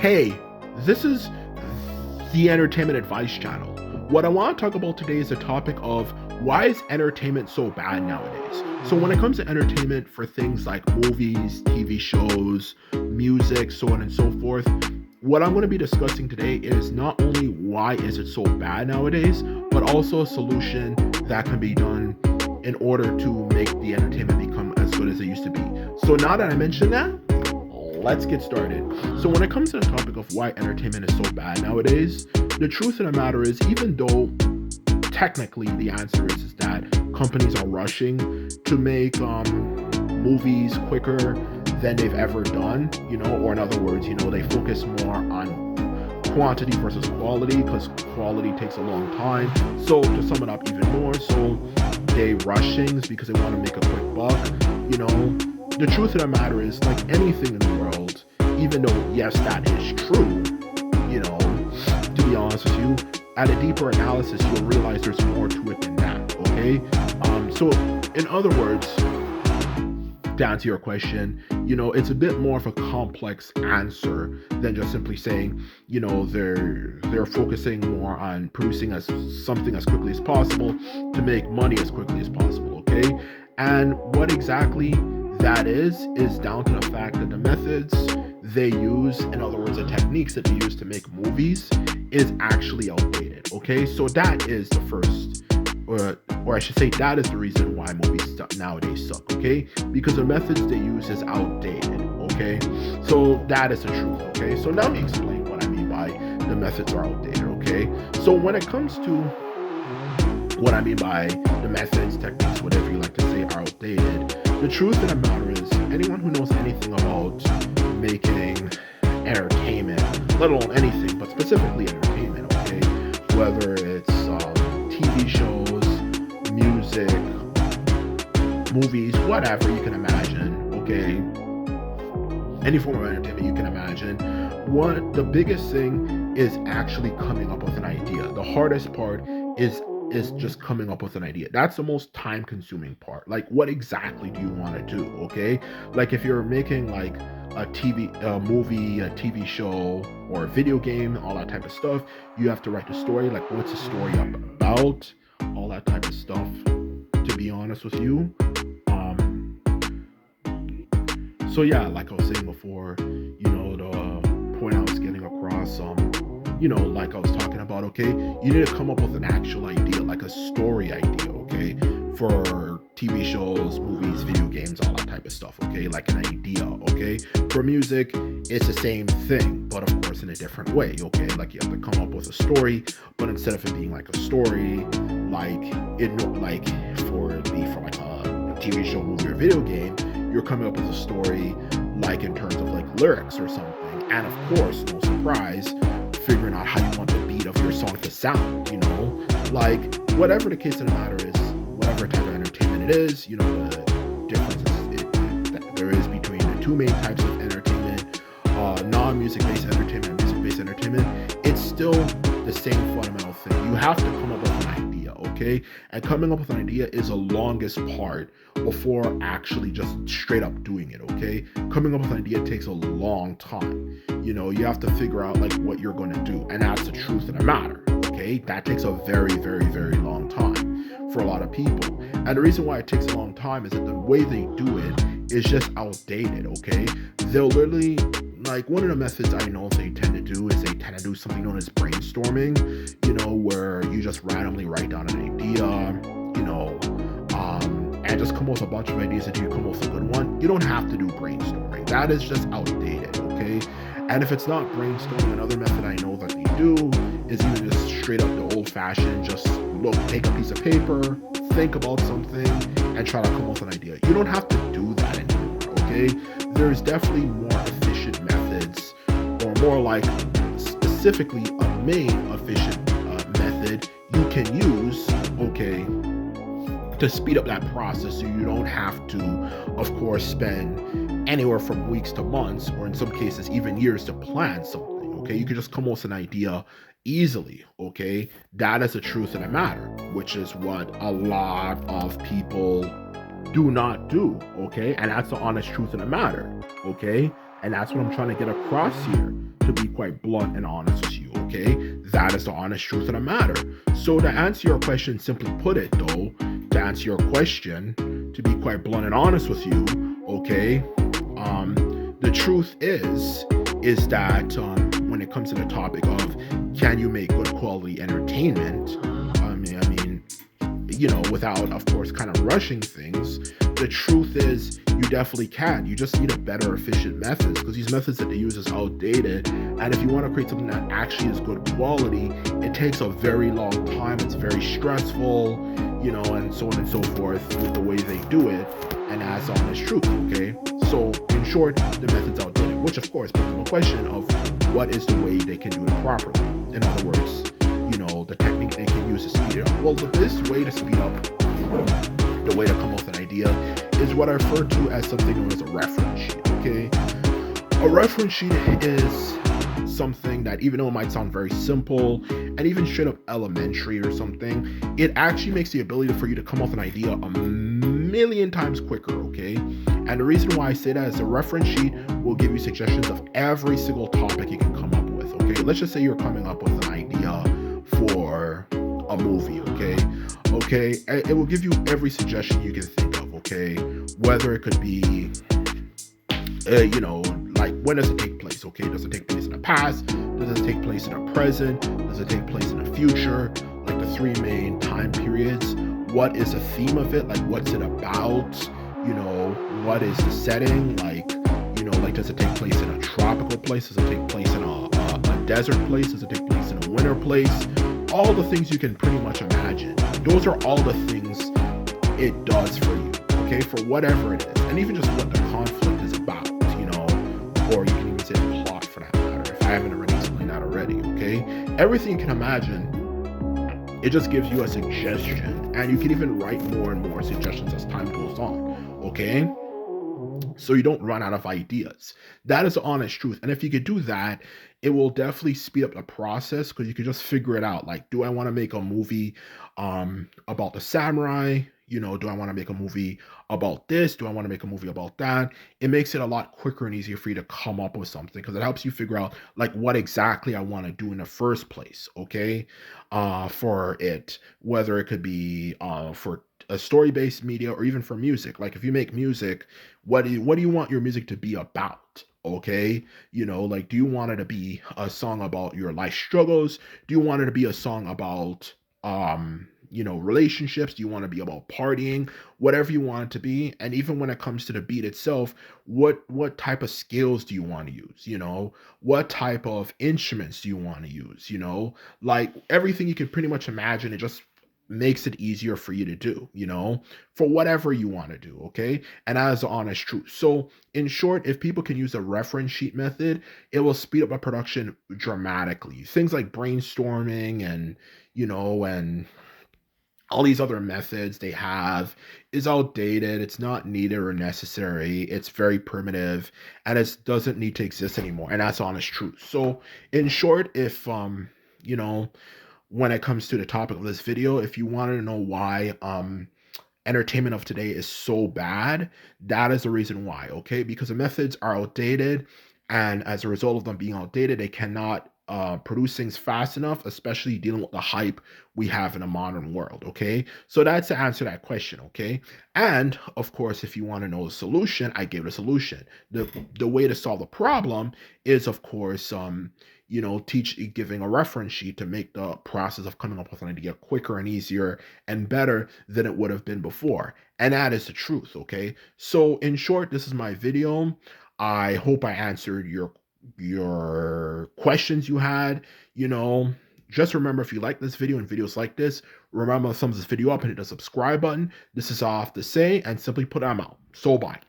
Hey, this is the Entertainment Advice Channel. What I want to talk about today is the topic of why is entertainment so bad nowadays? So when it comes to entertainment for things like movies, TV shows, music, so on and so forth, what I'm going to be discussing today is not only why is it so bad nowadays, but also a solution that can be done in order to make the entertainment become as good as it used to be. So now that I mentioned that, let's get started. So when it comes to the topic of why entertainment is so bad nowadays, the truth of the matter is, even though technically the answer is that companies are rushing to make movies quicker than they've ever done, or in other words, they focus more on quantity versus quality because quality takes a long time. So to sum it up even more, so they rush things because they want to make a quick buck. The truth of the matter is, like anything in the world, even though yes, that is true, to be honest with you, at a deeper analysis, you'll realize there's more to it than that. Okay, so in other words, to answer your question, it's a bit more of a complex answer than just simply saying, they're focusing more on producing something as quickly as possible to make money as quickly as possible. Okay, and what exactly that is down to the fact that the methods they use, in other words, the techniques that they use to make movies, is actually outdated. Okay, so that is the first, or I should say, that is the reason why movies nowadays suck. Okay, because the methods they use is outdated. Okay, so that is the truth. Okay, so now let me explain what I mean by the methods are outdated. Okay, so when it comes to what I mean by the methods, techniques, whatever you like to say, are outdated, the truth of the matter is, anyone who knows anything about making entertainment, let alone anything, but specifically entertainment, okay, whether it's TV shows, music, movies, whatever you can imagine, okay, any form of entertainment you can imagine, the biggest thing is actually coming up with an idea. The hardest part is just coming up with an idea. That's the most time consuming part. Like, what exactly do you want to do? Okay, like if you're making like a movie, a TV show, or a video game, all that type of stuff, you have to write the story. Like, what's the story about? All that type of stuff, to be honest with you. So yeah, like I was saying before, the point I was getting across, like I was talking about, okay, you need to come up with an actual idea, like a story idea, okay, for TV shows, movies, video games, all that type of stuff, okay, like an idea, okay. For music, it's the same thing, but of course in a different way, okay, like you have to come up with a story, but instead of it being like a story, like for like a TV show, movie, or video game, you're coming up with a story like in terms of like lyrics or something, and of course, no surprise, figuring out how you want the beat of your song to sound, like whatever the case of the matter is, whatever type of entertainment it is, the difference that there is between the two main types of entertainment, non-music based entertainment and music based entertainment, it's still the same fundamental thing. You have to come up with an idea, okay? And coming up with an idea is the longest part before actually just straight up doing it, okay? Coming up with an idea takes a long time. You have to figure out like what you're going to do, and that's the truth of the matter, okay? That takes a very, very, very long time for a lot of people. And the reason why it takes a long time is that the way they do it is just outdated, okay? They'll literally, like, one of the methods I know they tend to do is they tend to do something known as brainstorming, where you just randomly write down an idea, and just come up with a bunch of ideas until you come up with a good one. You don't have to do brainstorming. That is just outdated, okay? And if it's not brainstorming, another method I know that they do is even just straight up the old-fashioned, just take a piece of paper, think about something, and try to come up with an idea. You don't have to do that anymore, okay? There's definitely more efficient methods, or more like specifically a main efficient method you can use, okay, to speed up that process, so you don't have to, of course, spend anywhere from weeks to months, or in some cases even years, to plan something, okay? You can just come up with an idea easily, okay? That is the truth of the matter, which is what a lot of people do not do, okay? And that's the honest truth of the matter, okay? And that's what I'm trying to get across here. to be quite blunt and honest with you, okay? That is the honest truth of the matter. So to answer your question, simply put it though, to answer your question, to be quite blunt and honest with you, okay? The truth is that when it comes to the topic of can you make good quality entertainment, without, of course, kind of rushing things, the truth is you definitely can. You just need a better, efficient methods, because these methods that they use is outdated. And if you want to create something that actually is good quality, it takes a very long time. It's very stressful, and so on and so forth with the way they do it. And that's honest truth, okay? So in short, the method's outdated, which of course brings up a question of what is the way they can do it properly. In other words, the technique they can use to speed it up. Well, the best way to speed up, the way to come up with an idea, is what I refer to as something known as a reference sheet, okay? A reference sheet is something that, even though it might sound very simple and even straight up elementary or something, it actually makes the ability for you to come up with an idea a million times quicker, okay? And the reason why I say that is the reference sheet will give you suggestions of every single topic you can come up with, okay? Let's just say you're coming up with an idea for a movie, okay? It will give you every suggestion you can think of, okay? Whether it could be, like, when does it take place, okay? Does it take place in the past? Does it take place in the present? Does it take place in the future? Like the three main time periods. What is the theme of it? Like, what's it about? What is the setting? Like, does it take place in a tropical place? Does it take place in a desert place? Does it take place in a winter place? All the things you can pretty much imagine. Those are all the things it does for you, okay? For whatever it is. And even just what the conflict is about, or you can even say the plot for that matter, if I haven't already explained that already, okay? Everything you can imagine, it just gives you a suggestion, and you can even write more and more suggestions as time goes on, okay? So you don't run out of ideas. That is the honest truth. And if you could do that, it will definitely speed up the process, because you can just figure it out. Like, do I want to make a movie about the samurai? Do I want to make a movie about this? Do I want to make a movie about that? It makes it a lot quicker and easier for you to come up with something, because it helps you figure out like what exactly I want to do in the first place, okay? For it, whether it could be for a story-based media or even for music. Like, if you make music, what do you want your music to be about? Okay, like, do you want it to be a song about your life struggles? Do you want it to be a song about relationships? Do you want to be about partying? Whatever you want it to be. And even when it comes to the beat itself, what type of scales do you want to use? What type of instruments do you want to use? Like, everything you can pretty much imagine. It just makes it easier for you to do, for whatever you want to do, okay? And that is the honest truth. So in short, if people can use a reference sheet method, it will speed up a production dramatically. Things like brainstorming and, and all these other methods they have is outdated. It's not needed or necessary. It's very primitive, and it doesn't need to exist anymore. And that's honest truth. So in short, if, when it comes to the topic of this video, if you wanted to know why entertainment of today is so bad, that is the reason why, okay? Because the methods are outdated, and as a result of them being outdated, they cannot produce things fast enough, especially dealing with the hype we have in a modern world, okay? So that's to answer that question, okay? And of course, if you want to know the solution, I gave the solution. The way to solve the problem is, of course, giving a reference sheet to make the process of coming up with an idea quicker and easier and better than it would have been before. And that is the truth, okay? So in short, this is my video. I hope I answered your questions you had. Just remember, if you like this video and videos like this, remember to thumbs this video up and hit the subscribe button. This is all I have to say, and simply put, I'm out. So bye.